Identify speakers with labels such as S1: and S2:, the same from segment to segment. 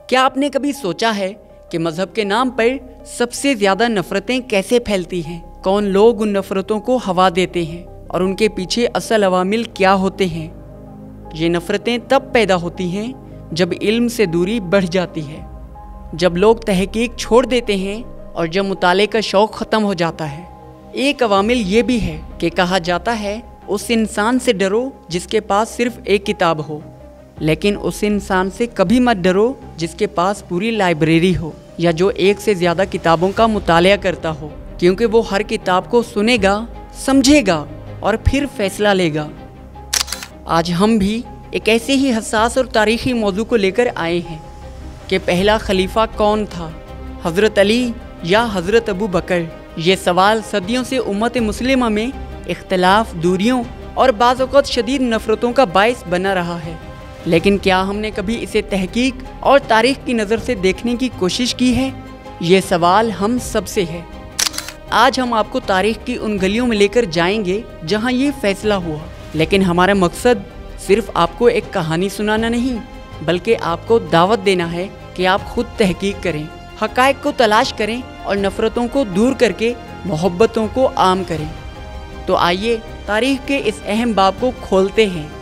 S1: क्या आपने कभी सोचा है कि मजहब के नाम पर सबसे ज्यादा नफरतें कैसे फैलती हैं? कौन लोग उन नफरतों को हवा देते हैं और उनके पीछे असल अवामिल क्या होते हैं? ये नफरतें तब पैदा होती हैं जब इल्म से दूरी बढ़ जाती है, जब लोग तहकीक छोड़ देते हैं और जब मुताले का शौक़ ख़त्म हो जाता है। एक अवामिल ये भी है कि कहा जाता है उस इंसान से डरो जिसके पास सिर्फ एक किताब हो, लेकिन उस इंसान से कभी मत डरो जिसके पास पूरी लाइब्रेरी हो या जो एक से ज़्यादा किताबों का मुतालिया करता हो, क्योंकि वो हर किताब को सुनेगा, समझेगा और फिर फैसला लेगा। आज हम भी एक ऐसे ही हसास और तारीख़ी मौजू को लेकर आए हैं कि पहला खलीफा कौन था, हज़रत अली या हज़रत अबू बकर। ये सवाल सदियों से उम्मत मुस्लिमा में इख्तलाफ, दूरियों और बाज़ औक़ात शदीद नफ़रतों का बाइस बना रहा है। लेकिन क्या हमने कभी इसे तहकीक और तारीख़ की नज़र से देखने की कोशिश की है? ये सवाल हम सबसे है। आज हम आपको तारीख़ की उन गलियों में लेकर जाएंगे जहाँ ये फ़ैसला हुआ, लेकिन हमारा मकसद सिर्फ आपको एक कहानी सुनाना नहीं, बल्कि आपको दावत देना है कि आप खुद तहकीक करें, हक़ाइक़ को तलाश करें और नफ़रतों को दूर करके मोहब्बतों को आम करें। तो आइए तारीख़ के इस अहम बाब को खोलते हैं।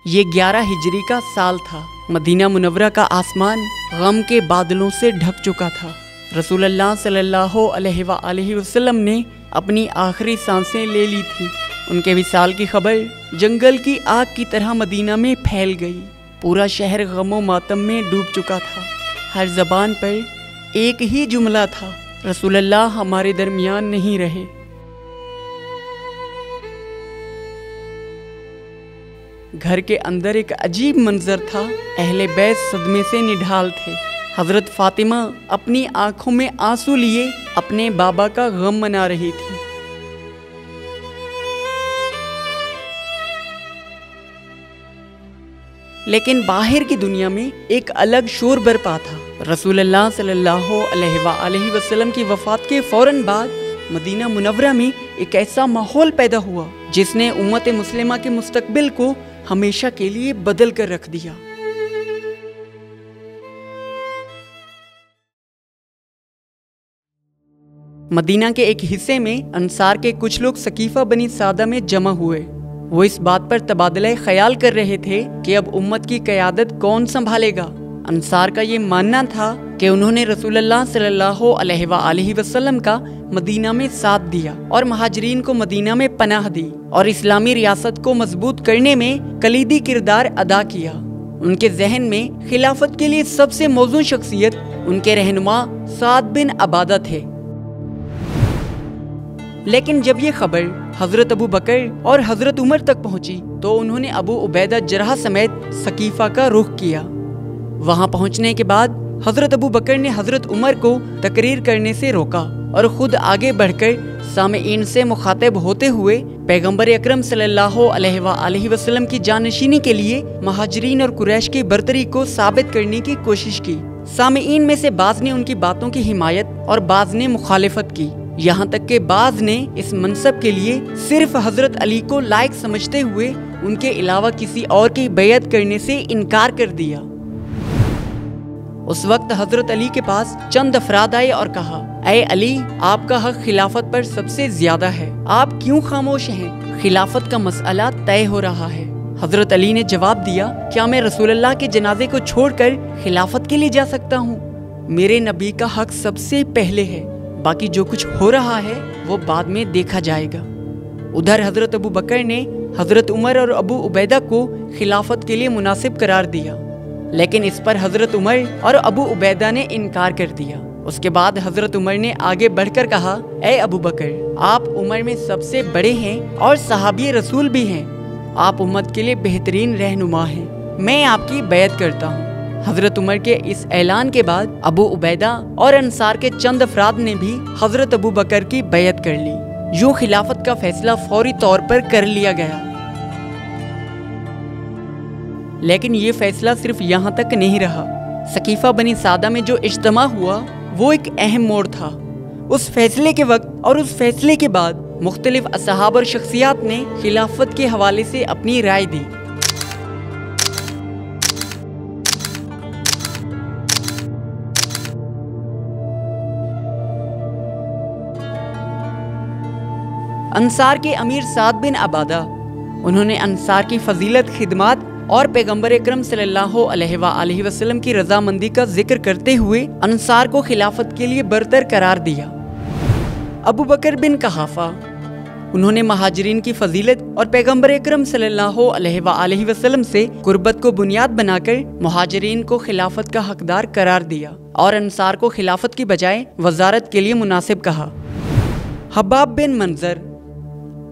S1: ये 11 हिजरी का साल था। मदीना मुनव्वरा का आसमान गम के बादलों से ढक चुका था। रसूलुल्लाह सल्लल्लाहु अलैहि वसल्लम ने अपनी आखिरी सांसें ले ली थी। उनके विसाल की खबर जंगल की आग की तरह मदीना में फैल गई। पूरा शहर गम व मातम में डूब चुका था। हर ज़बान पर एक ही जुमला था, रसूलुल्लाह हमारे दरमियान नहीं रहे। घर के अंदर एक अजीब मंजर था। अहले बैत सदमे से निढाल थे। हज़रत फ़ातिमा अपनी आंखों में आंसू लिए अपने बाबा का गम मना रही थी। लेकिन बाहर की दुनिया में एक अलग शोर बरपा था। रसूलुल्लाह सल्लल्लाहु अलैहि वसल्लम की वफ़ात के फ़ौरन बाद मदीना मुनव्वरा में एक ऐसा माहौल पैदा हुआ जिसने उम्मत मुस्लिमा के मुस्तकबिल को हमेशा के लिए बदल कर रख दिया। मदीना के एक हिस्से में अंसार के कुछ लोग सकीफा बनी सादा में जमा हुए। वो इस बात पर तबादला ख्याल कर रहे थे कि अब उम्मत की क़यादत कौन संभालेगा। अंसार का ये मानना था कि उन्होंने रसूलुल्लाह सल्लल्लाहु अलैहि वसल्लम का मदीना में साथ दिया और महाजरीन को मदीना में पनाह दी और इस्लामी रियासत को मजबूत करने में कलीदी किरदार अदा किया। उनके जहन में खिलाफत के लिए सबसे मौजूद शख्सियत उनके रहनुमा साद बिन अबादा थे। लेकिन जब ये खबर हज़रत अबू बकर और हज़रत उमर तक पहुंची तो उन्होंने अबू उबैदा जरह समेत सकीफा का रुख किया। वहां पहुंचने के बाद हज़रत अबू बकर ने हज़रत उमर को तकरीर करने से रोका और खुद आगे बढ़कर सामईन से मुखातिब होते हुए पैगंबर अकरम सल्लल्लाहु अलैहि वसल्लम की जानशीनी के लिए महाजरीन और कुरैश की बरतरी को साबित करने की कोशिश की। सामईन में से बाज़ ने उनकी बातों की हिमायत और बाज़ ने मुखालिफत की। यहाँ तक के बाज़ ने इस मनसब के लिए सिर्फ हज़रत अली को लायक समझते हुए उनके अलावा किसी और की बैयत करने से इनकार कर दिया। उस वक्त हज़रत अली के पास चंद अफराद आए और कहा, ऐ अली, आपका हक खिलाफत पर सबसे ज्यादा है, आप क्यों खामोश हैं? खिलाफत का मसला तय हो रहा है। हज़रत अली ने जवाब दिया, क्या मैं रसूलुल्लाह के जनाजे को छोड़कर खिलाफत के लिए जा सकता हूँ? मेरे नबी का हक सबसे पहले है, बाकी जो कुछ हो रहा है वो बाद में देखा जाएगा। उधर हज़रत अबू बकर ने हज़रत उमर और अबू उबैदा को खिलाफत के लिए मुनासिब करार दिया, लेकिन इस पर हज़रत उमर और अबू उबैदा ने इनकार कर दिया। उसके बाद हज़रत उमर ने आगे बढ़कर कहा, ए अबू बकर, आप उम्र में सबसे बड़े हैं और सहाबी रसूल भी हैं। आप उम्मत के लिए बेहतरीन रहनुमा हैं। मैं आपकी बैत करता हूँ। हज़रत उमर के इस ऐलान के बाद अबू उबैदा और अंसार के चंद अफराद ने भी हज़रत अबू बकर की बैत कर ली। यूँ खिलाफत का फैसला फौरी तौर पर कर लिया गया। लेकिन ये फैसला सिर्फ यहाँ तक नहीं रहा। सकीफा बनी सादा में जो इज्तिमा हुआ वो एक अहम मोड़ था। उस फैसले के वक्त और उस फैसले के बाद मुख्तलिफ असहाब और शख्सियात ने खिलाफत के हवाले से अपनी राय दी। अंसार के अमीर साद बिन अबादा, उन्होंने अंसार की फजीलत, खिदमत और पैगंबर अकरम सल्लल्लाहु अलैहि वसल्लम की रजामंदी का जिक्र करते हुए अंसार को खिलाफत के लिए बरतर करार दिया। अबू बकर बिन कहाफा, उन्होंने महाजिरीन की फजीलत और पैगंबर अकरम सल्लल्लाहु अलैहि वसल्लम से कुर्बत को बुनियाद बनाकर मुहाजिरीन को खिलाफत का हकदार करार दिया और अंसार को खिलाफत की बजाय वजारत के लिए मुनासिब कहा। हब्बाब बिन मंजर,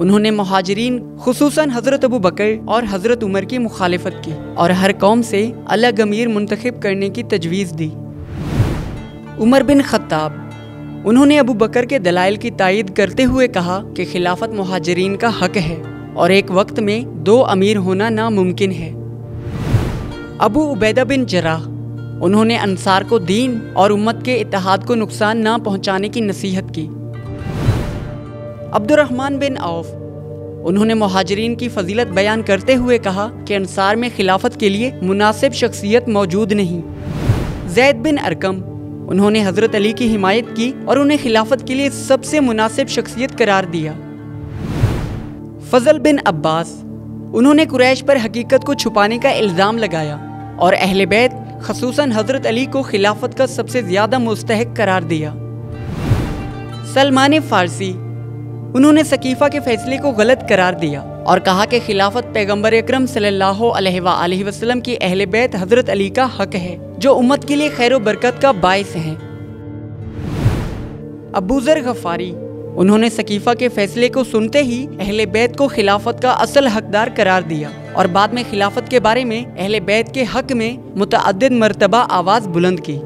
S1: उन्होंने मुहाजिरीन खुसूसन हजरत अबू बकर और हजरत उमर की मुखालिफत की और हर कौम से अलग अमीर मुंतखब करने की तजवीज़ दी। उमर बिन खत्ताब, उन्होंने अबू बकर के दलाइल की तायीद करते हुए कहा कि खिलाफत मुहाजिरीन का हक है और एक वक्त में 2 अमीर होना नामुमकिन है। अबू उबैदा बिन जराह, उन्होंने अंसार को दीन और उम्मत के इत्तेहाद को नुकसान ना पहुंचाने की नसीहत की। अब्दुर्रहमान बिन औफ, उन्होंने मुहाजिरीन की फजीलत बयान करते हुए कहा कि अंसार में खिलाफत के लिए मुनासिब शख्सियत मौजूद नहीं। ज़ैद बिन अरकम, उन्होंने हजरत अली की हिमायत की और उन्हें खिलाफत के लिए सबसे मुनासिब शख्सियत करार दिया। फजल बिन अब्बास, उन्होंने कुरैश पर हकीकत को छुपाने का इल्ज़ाम लगाया और अहले बैत खसूसन हजरत अली को खिलाफत का सबसे ज्यादा मुस्तहिक करार दिया। सलमान फारसी, उन्होंने सकीफा के फैसले को गलत करार दिया और कहा कि खिलाफत पैगंबर अकरम सल्लल्लाहु अलैहि वसल्लम की अहले बैत हजरत अली का हक है जो उम्मत के लिए खैर बरकत का बाइस है। अबू ज़र गफ़ारी, उन्होंने सकीफा के फैसले को सुनते ही अहले बैत को खिलाफत का असल हकदार करार दिया और बाद में खिलाफत के बारे में अहले बैत के हक में मुतअद्दिद मरतबा आवाज़ बुलंद की।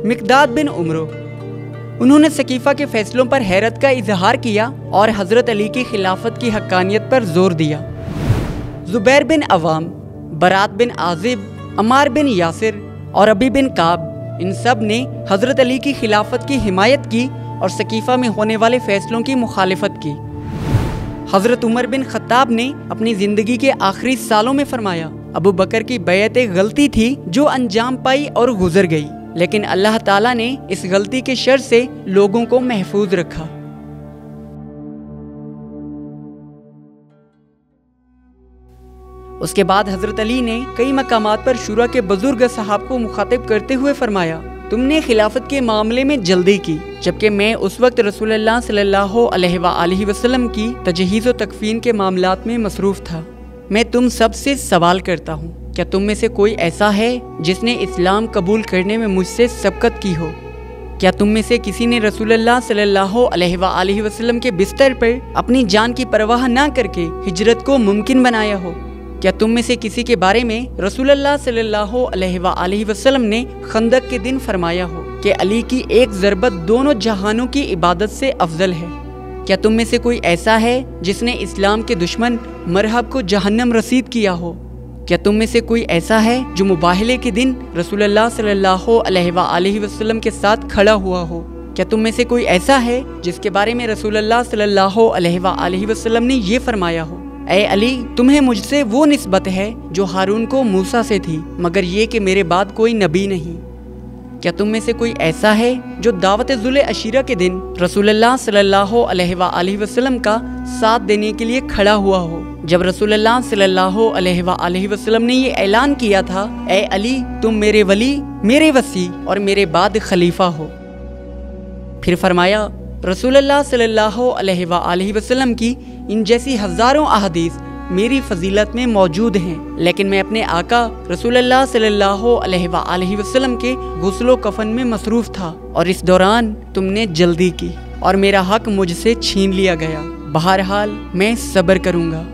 S1: मिक़दाद बिन उमरो, उन्होंने सकीफा के फैसलों पर हैरत का इजहार किया और हजरत अली की खिलाफत की हक्कानियत पर जोर दिया। ज़ुबैर बिन अवाम, बरात बिन आजिब, अमार बिन यासिर और अबी बिन काब, इन सब ने हजरत अली की खिलाफत की हिमायत की और सकीफा में होने वाले फैसलों की मुखालिफत की। हजरत उमर बिन खत्ताब ने अपनी जिंदगी के आखिरी सालों में फरमाया, अबू बकर की बैत एक गलती थी जो अंजाम पाई और गुजर गई, लेकिन अल्लाह ताला ने इस गलती के शर से लोगों को महफूज रखा। उसके बाद हजरत अली ने कई मकामात पर शुरा के बुजुर्ग सहाब को मुखातिब करते हुए फरमाया, तुमने खिलाफत के मामले में जल्दी की जबकि मैं उस वक्त रसूलुल्लाह सल्लल्लाहु अलैहि वसल्लम की तजहीज़ व तकफीन के मामलात में मसरूफ़ था। मैं तुम सब से सवाल करता हूँ, क्या तुम में से कोई ऐसा है जिसने इस्लाम कबूल करने में मुझसे सबकत की हो? क्या तुम में से किसी ने रसूलुल्लाह सल्लल्लाहु अलैहि वसल्लम के बिस्तर पर अपनी जान की परवाह ना करके हिजरत को मुमकिन बनाया हो? क्या तुम में से किसी के बारे में रसूलुल्लाह सल्लल्लाहु अलैहि वसल्लम ने खंदक के दिन फरमाया हो कि अली की एक ज़रबत दोनों जहानों की इबादत से अफजल है? क्या तुम में से कोई ऐसा है जिसने इस्लाम के दुश्मन मरहब को जहन्नम रसीद किया हो? क्या तुम में से कोई ऐसा है जो मुबाहले के दिन रसूलुल्लाह सल्लल्लाहु अलैहि वसल्लम के साथ खड़ा हुआ हो? क्या तुम में से कोई ऐसा है जिसके बारे में रसूलुल्लाह सल्लल्लाहु अलैहि वसल्लम ने ये फरमाया हो, ऐ अली, तुम्हें मुझसे वो निस्बत है जो हारून को मूसा से थी, मगर ये कि मेरे बाद कोई नबी नहीं। क्या तुम में से कोई ऐसा है जो दावत ज़ुल अशीरा के दिन रसूलुल्लाह सल्लल्लाहु अलैहि वसल्लम का साथ देने के लिए खड़ा हुआ हो, जब रसूलुल्लाह सल्लल्लाहु अलैहि वसल्लम ने ये ऐलान किया था, ऐ अली, तुम मेरे वली, मेरे वसी और मेरे बाद खलीफा हो। फिर फरमाया, रसूलुल्लाह सल्लल्लाहु अलैहि वसल्लम की इन जैसी हज़ारों अहादीस मेरी फजीलत में मौजूद हैं, लेकिन मैं अपने आका रसूलुल्लाह सल्लल्लाहु अलैहि वसल्लम के गुस्लो कफन में मसरूफ़ था और इस दौरान तुमने जल्दी की और मेरा हक मुझसे छीन लिया गया। बहरहाल मैं सब्र करूँगा।